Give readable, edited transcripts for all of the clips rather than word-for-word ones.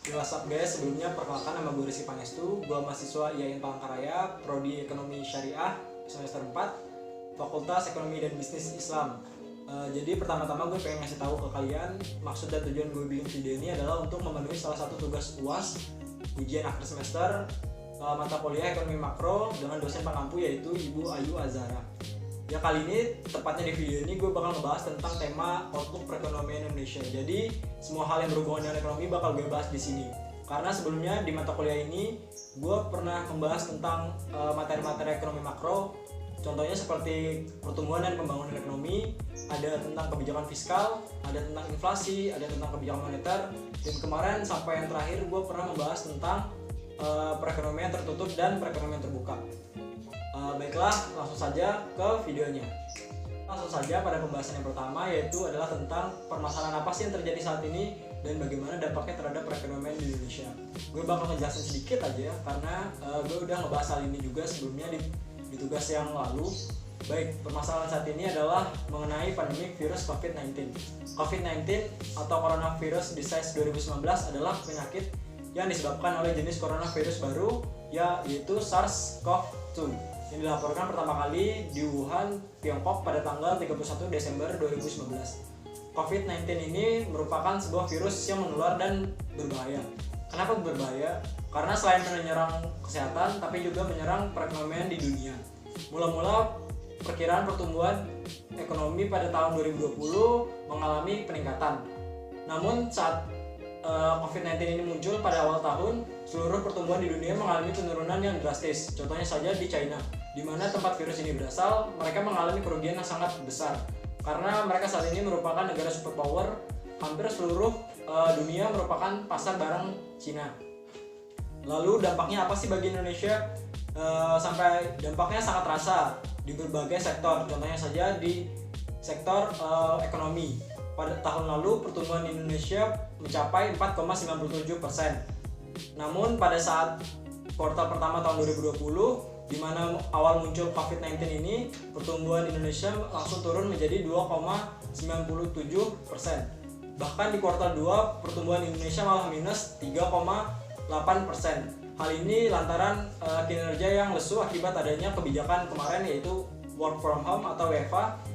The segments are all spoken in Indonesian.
What's up guys, sebelumnya perkenalkan nama gue Rizky Pangestu. Gue mahasiswa IAIN Palangkaraya, Prodi Ekonomi Syariah, semester 4, Fakultas Ekonomi dan Bisnis Islam. Jadi pertama-tama gue pengen ngasih tahu ke kalian, maksud dan tujuan gue bikin video ini adalah untuk memenuhi salah satu tugas UAS, ujian akhir semester, mata kuliah Ekonomi Makro dengan dosen pengampu yaitu Ibu Ayu Azhara. Ya kali ini, tepatnya di video ini gue bakal ngebahas tentang tema outlook perekonomian Indonesia. Jadi semua hal yang berhubungan dengan ekonomi bakal gue bahas di sini. Karena sebelumnya di mata kuliah ini gue pernah membahas tentang materi-materi ekonomi makro. Contohnya seperti pertumbuhan dan pembangunan ekonomi, ada tentang kebijakan fiskal, ada tentang inflasi, ada tentang kebijakan moneter. Dan kemarin sampai yang terakhir gue pernah membahas tentang perekonomian tertutup dan perekonomian terbuka. Baiklah, langsung saja ke videonya. Langsung saja pada pembahasan yang pertama, yaitu adalah tentang permasalahan apa sih yang terjadi saat ini dan bagaimana dampaknya terhadap perekonomian di Indonesia. Gue bakal ngejelasin sedikit aja karena gue udah ngebahas hal ini juga sebelumnya di tugas yang lalu. Baik, permasalahan saat ini adalah mengenai pandemi virus COVID-19. COVID-19 atau Coronavirus Disease 2019 adalah penyakit yang disebabkan oleh jenis coronavirus baru, yaitu SARS-CoV-2 yang dilaporkan pertama kali di Wuhan, Tiongkok pada tanggal 31 Desember 2019. COVID-19 ini merupakan sebuah virus yang menular dan berbahaya. Kenapa berbahaya? Karena selain menyerang kesehatan, tapi juga menyerang perekonomian di dunia. Mula-mula perkiraan pertumbuhan ekonomi pada tahun 2020 mengalami peningkatan. Namun saat COVID-19 ini muncul pada awal tahun, seluruh pertumbuhan di dunia mengalami penurunan yang drastis. Contohnya saja di China, di mana tempat virus ini berasal, mereka mengalami kerugian yang sangat besar. Karena mereka saat ini merupakan negara superpower, hampir seluruh dunia merupakan pasar barang Cina. Lalu dampaknya apa sih bagi Indonesia? Sampai dampaknya sangat terasa di berbagai sektor. Contohnya saja di sektor ekonomi. Pada tahun lalu pertumbuhan di Indonesia mencapai 4,97%. Namun pada saat kuartal pertama tahun 2020, di mana awal muncul COVID-19 ini, pertumbuhan Indonesia langsung turun menjadi 2,97%. Bahkan di kuartal 2, pertumbuhan Indonesia malah minus 3,8%. Hal ini lantaran kinerja yang lesu akibat adanya kebijakan kemarin yaitu work from home atau WFH.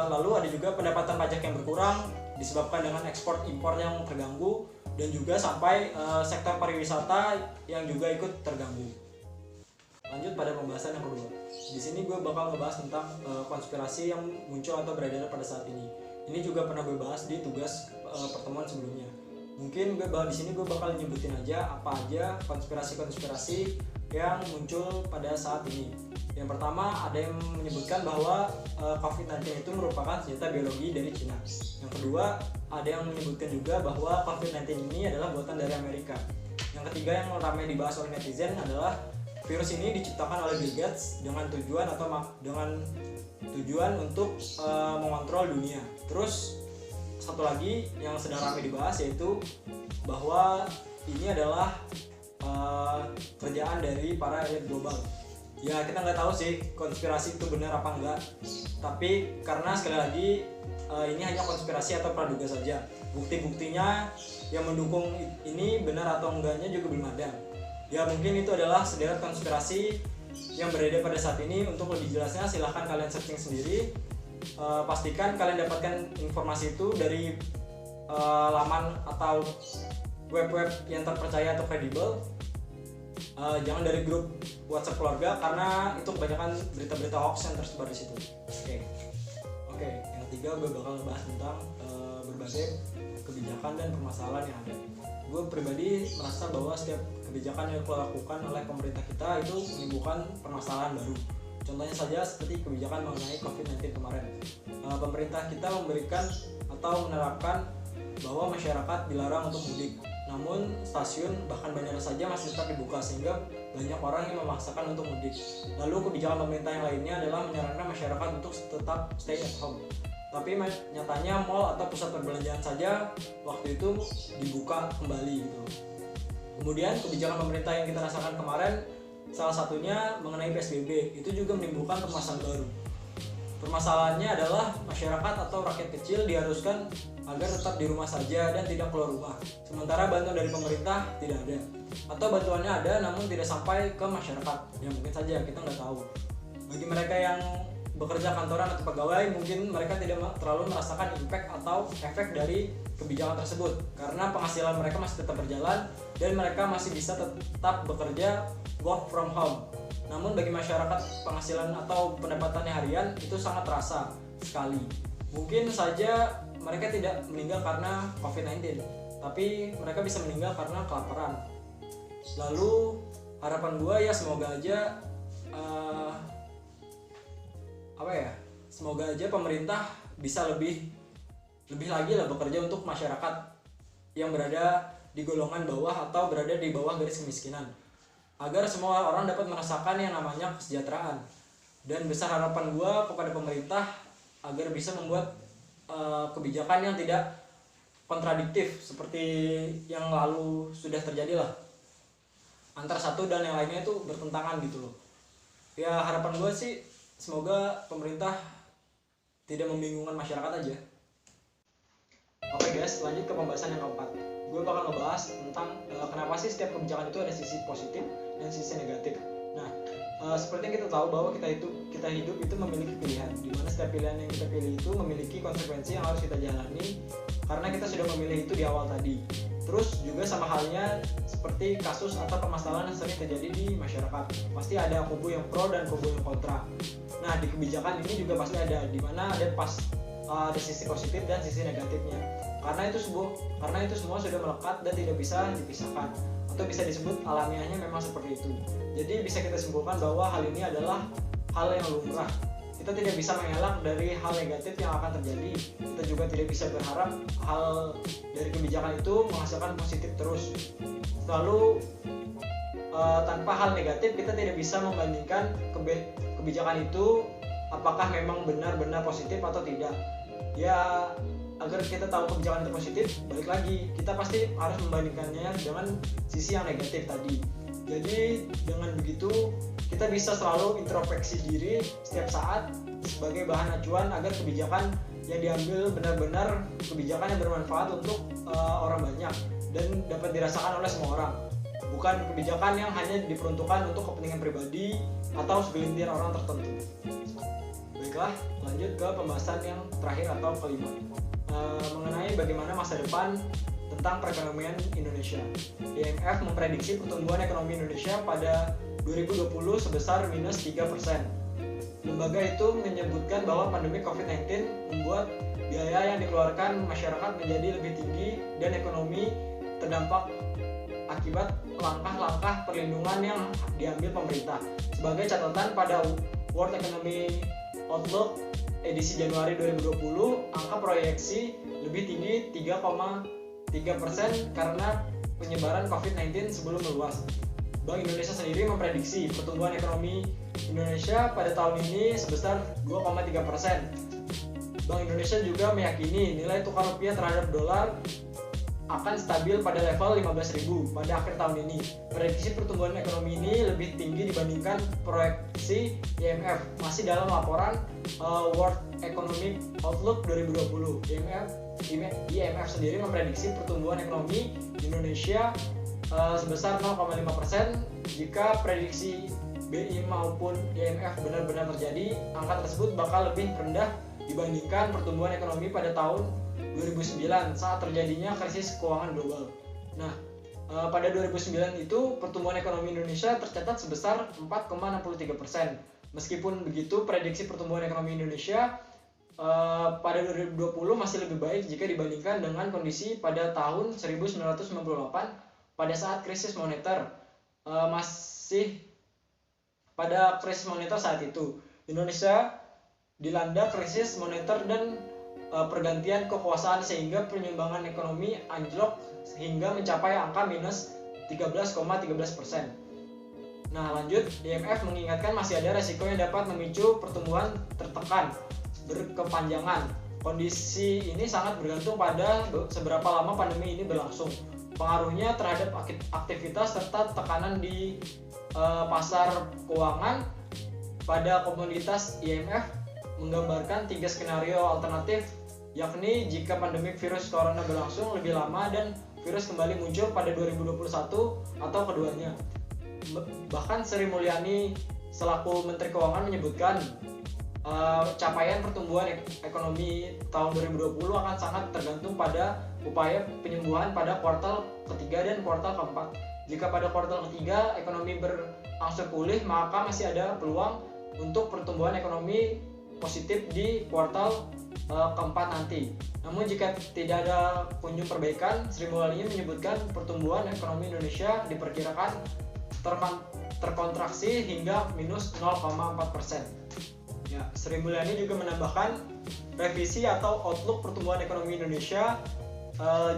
Lalu ada juga pendapatan pajak yang berkurang disebabkan dengan ekspor impor yang terganggu dan juga sampai sektor pariwisata yang juga ikut terganggu. Lanjut pada pembahasan yang kedua. Di sini gue bakal ngebahas tentang konspirasi yang muncul atau beredar pada saat ini. Ini juga pernah gue bahas di tugas pertemuan sebelumnya. Mungkin di sini gue bakal nyebutin aja apa aja konspirasi yang muncul pada saat ini. Yang pertama, ada yang menyebutkan bahwa COVID-19 itu merupakan senjata biologi dari Cina. Yang kedua, ada yang menyebutkan juga bahwa COVID-19 ini adalah buatan dari Amerika. Yang ketiga yang ramai dibahas oleh netizen adalah virus ini diciptakan oleh Bill Gates dengan tujuan untuk mengontrol dunia. Terus satu lagi yang sedang ramai dibahas yaitu bahwa ini adalah kerjaan dari para elit global. Ya kita nggak tahu sih konspirasi itu benar apa enggak, tapi karena sekali lagi ini hanya konspirasi atau praduga saja. Bukti-buktinya yang mendukung ini benar atau enggaknya juga belum ada. Ya mungkin itu adalah sederet konspirasi yang beredar pada saat ini. Untuk lebih jelasnya silahkan kalian searching sendiri. Pastikan kalian dapatkan informasi itu dari laman atau web-web yang terpercaya atau kredibel. Jangan dari grup WhatsApp keluarga karena itu kebanyakan berita-berita hoax yang tersebar di situ. Oke. Yang ketiga gue bakal ngebahas tentang berbagai kebijakan dan permasalahan yang ada. Gue pribadi merasa bahwa setiap kebijakan yang dilakukan oleh pemerintah kita itu menimbulkan permasalahan baru. Contohnya saja seperti kebijakan mengenai COVID-19 kemarin. Pemerintah kita memberikan atau menerapkan bahwa masyarakat dilarang untuk mudik. Namun stasiun bahkan bandara saja masih tetap dibuka sehingga banyak orang yang memaksakan untuk mudik. Lalu kebijakan pemerintah yang lainnya adalah menyarankan masyarakat untuk tetap stay at home. Tapi nyatanya mall atau pusat perbelanjaan saja waktu itu dibuka kembali gitu. Kemudian kebijakan pemerintah yang kita rasakan kemarin salah satunya mengenai PSBB itu juga menimbulkan permasalahan baru. Permasalahannya adalah masyarakat atau rakyat kecil diharuskan agar tetap di rumah saja dan tidak keluar rumah. Sementara bantuan dari pemerintah tidak ada, atau bantuannya ada namun tidak sampai ke masyarakat. Ya mungkin saja, kita nggak tahu. Bagi mereka yang bekerja kantoran atau pegawai, mungkin mereka tidak terlalu merasakan impact atau efek dari kebijakan tersebut karena penghasilan mereka masih tetap berjalan dan mereka masih bisa tetap bekerja work from home. Namun bagi masyarakat, penghasilan atau pendapatannya harian itu sangat terasa sekali. Mungkin saja mereka tidak meninggal karena COVID-19, tapi mereka bisa meninggal karena kelaparan. Lalu harapan gue ya semoga aja semoga aja pemerintah bisa lebih lagi lah bekerja untuk masyarakat yang berada di golongan bawah atau berada di bawah garis kemiskinan, agar semua orang dapat merasakan yang namanya kesejahteraan. Dan besar harapan gue kepada pemerintah agar bisa membuat kebijakan yang tidak kontradiktif seperti yang lalu sudah terjadi lah, antara satu dan yang lainnya itu bertentangan gitu loh. Ya harapan gue sih semoga pemerintah tidak membingungkan masyarakat aja. Oke guys, lanjut ke pembahasan yang keempat. Gue bakal ngebahas tentang kenapa sih setiap kebijakan itu ada sisi positif dan sisi negatif. Nah, seperti yang kita tahu bahwa kita hidup itu memiliki pilihan, di mana setiap pilihan yang kita pilih itu memiliki konsekuensi yang harus kita jalani karena kita sudah memilih itu di awal tadi. Terus juga sama halnya seperti kasus atau permasalahan yang sering terjadi di masyarakat, pasti ada kubu yang pro dan kubu yang kontra. Nah, di kebijakan ini juga pasti ada, di mana ada sisi positif dan sisi negatifnya. Karena itu semua sudah melekat dan tidak bisa dipisahkan, atau bisa disebut alamiahnya memang seperti itu. Jadi bisa kita simpulkan bahwa hal ini adalah hal yang lumrah. Kita tidak bisa mengelak dari hal negatif yang akan terjadi. Kita juga tidak bisa berharap hal dari kebijakan itu menghasilkan positif terus. Lalu tanpa hal negatif kita tidak bisa membandingkan kebijakan itu apakah memang benar-benar positif atau tidak. Ya agar kita tahu kebijakan itu positif, balik lagi kita pasti harus membandingkannya dengan sisi yang negatif tadi. Jadi dengan begitu kita bisa selalu introspeksi diri setiap saat sebagai bahan acuan agar kebijakan yang diambil benar-benar kebijakan yang bermanfaat untuk orang banyak dan dapat dirasakan oleh semua orang, bukan kebijakan yang hanya diperuntukkan untuk kepentingan pribadi atau segelintir orang tertentu. Baiklah, lanjut ke pembahasan yang terakhir atau kelima, mengenai bagaimana masa depan tentang perekonomian Indonesia. IMF memprediksi pertumbuhan ekonomi Indonesia pada 2020 sebesar minus 3%. Lembaga itu menyebutkan bahwa pandemi COVID-19 membuat biaya yang dikeluarkan masyarakat menjadi lebih tinggi dan ekonomi terdampak akibat langkah-langkah perlindungan yang diambil pemerintah. Sebagai catatan, pada World Economic Outlook edisi Januari 2020, angka proyeksi lebih tinggi 3,3% karena penyebaran COVID-19 sebelum meluas. Bank Indonesia sendiri memprediksi pertumbuhan ekonomi Indonesia pada tahun ini sebesar 2,3%. Bank Indonesia juga meyakini nilai tukar rupiah terhadap dolar akan stabil pada level 15.000 pada akhir tahun ini. Prediksi pertumbuhan ekonomi ini lebih tinggi dibandingkan proyeksi IMF. Masih dalam laporan World Economic Outlook 2020, IMF sendiri memprediksi pertumbuhan ekonomi di Indonesia sebesar 0,5%. Jika prediksi BI maupun IMF benar-benar terjadi, angka tersebut bakal lebih rendah dibandingkan pertumbuhan ekonomi pada tahun 2009 saat terjadinya krisis keuangan global. Nah, pada 2009 itu pertumbuhan ekonomi Indonesia tercatat sebesar 4,63%. Meskipun begitu, prediksi pertumbuhan ekonomi Indonesia pada 2020 masih lebih baik jika dibandingkan dengan kondisi pada tahun 1998 pada saat krisis moneter. Masih pada krisis moneter saat itu, Indonesia dilanda krisis moneter dan pergantian kekuasaan sehingga penyumbangan ekonomi anjlok hingga mencapai angka minus 13,13%. Nah lanjut, IMF mengingatkan masih ada resiko yang dapat memicu pertumbuhan tertekan berkepanjangan. Kondisi ini sangat bergantung pada seberapa lama pandemi ini berlangsung, pengaruhnya terhadap aktivitas serta tekanan di pasar keuangan. Pada komoditas IMF menggambarkan 3 skenario alternatif, yakni jika pandemi virus corona berlangsung lebih lama dan virus kembali muncul pada 2021 atau keduanya. Bahkan Sri Mulyani selaku Menteri Keuangan menyebutkan capaian pertumbuhan ekonomi tahun 2020 akan sangat tergantung pada upaya penyembuhan pada kuartal ketiga dan kuartal keempat. Jika pada kuartal ketiga ekonomi berangsur pulih, maka masih ada peluang untuk pertumbuhan ekonomi positif di kuartal keempat nanti. Namun jika tidak ada kunjung perbaikan, Sri Mulyani menyebutkan pertumbuhan ekonomi Indonesia diperkirakan terkontraksi hingga minus 0,4%. Ya, Sri Mulyani juga menambahkan revisi atau outlook pertumbuhan ekonomi Indonesia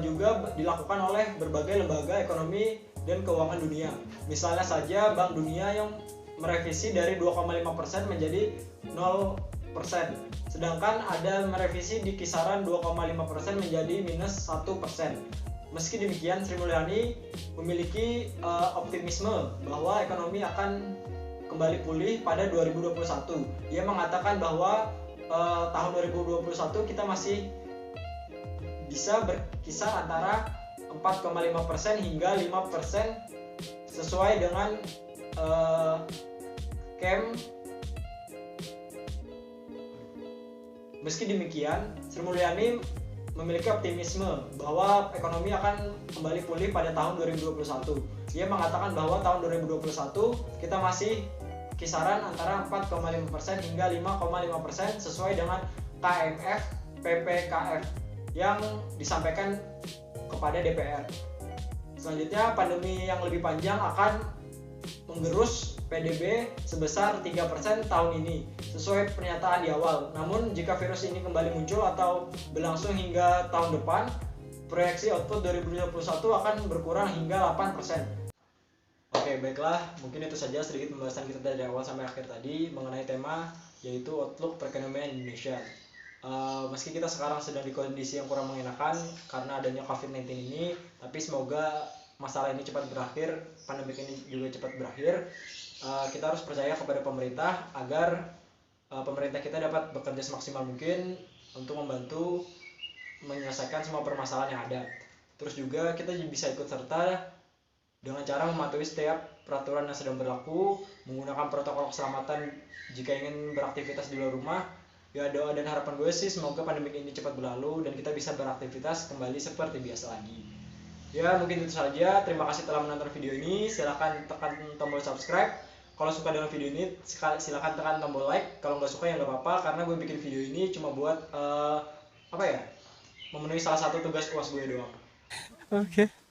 juga dilakukan oleh berbagai lembaga ekonomi dan keuangan dunia. Misalnya saja Bank Dunia yang merevisi dari 2,5% menjadi 0%, sedangkan ada merevisi di kisaran 2,5% menjadi minus 1%. Meski demikian, Sri Mulyani memiliki optimisme bahwa ekonomi akan kembali pulih pada 2021. Ia mengatakan bahwa tahun 2021 kita masih bisa berkisar antara 4,5% hingga 5% sesuai dengan KEM. Meski demikian, Sri Mulyani memiliki optimisme bahwa ekonomi akan kembali pulih pada tahun 2021. Dia mengatakan bahwa tahun 2021 kita masih kisaran antara 4,5% hingga 5,5% sesuai dengan KMF PPKF yang disampaikan kepada DPR. Selanjutnya, pandemi yang lebih panjang akan menggerus PDB sebesar 3% tahun ini sesuai pernyataan di awal. Namun jika virus ini kembali muncul atau berlangsung hingga tahun depan, proyeksi output 2021 akan berkurang hingga 8%. Oke, baiklah, mungkin itu saja sedikit pembahasan kita dari awal sampai akhir tadi mengenai tema yaitu outlook perekonomian Indonesia. Meski kita sekarang sedang di kondisi yang kurang mengenakan karena adanya COVID-19 ini, tapi semoga masalah ini cepat berakhir, pandemi ini juga cepat berakhir. Kita harus percaya kepada pemerintah agar pemerintah kita dapat bekerja semaksimal mungkin untuk membantu menyelesaikan semua permasalahan yang ada. Terus juga kita bisa ikut serta dengan cara mematuhi setiap peraturan yang sedang berlaku, menggunakan protokol keselamatan jika ingin beraktivitas di luar rumah. Ya, doa dan harapan gue sih semoga pandemi ini cepat berlalu dan kita bisa beraktivitas kembali seperti biasa lagi. Ya, mungkin itu saja. Terima kasih telah menonton video ini. Silahkan tekan tombol subscribe. Kalau suka dengan video ini, silahkan tekan tombol like. Kalau nggak suka ya nggak apa-apa, karena gue bikin video ini cuma buat memenuhi salah satu tugas UAS gue doang. Oke.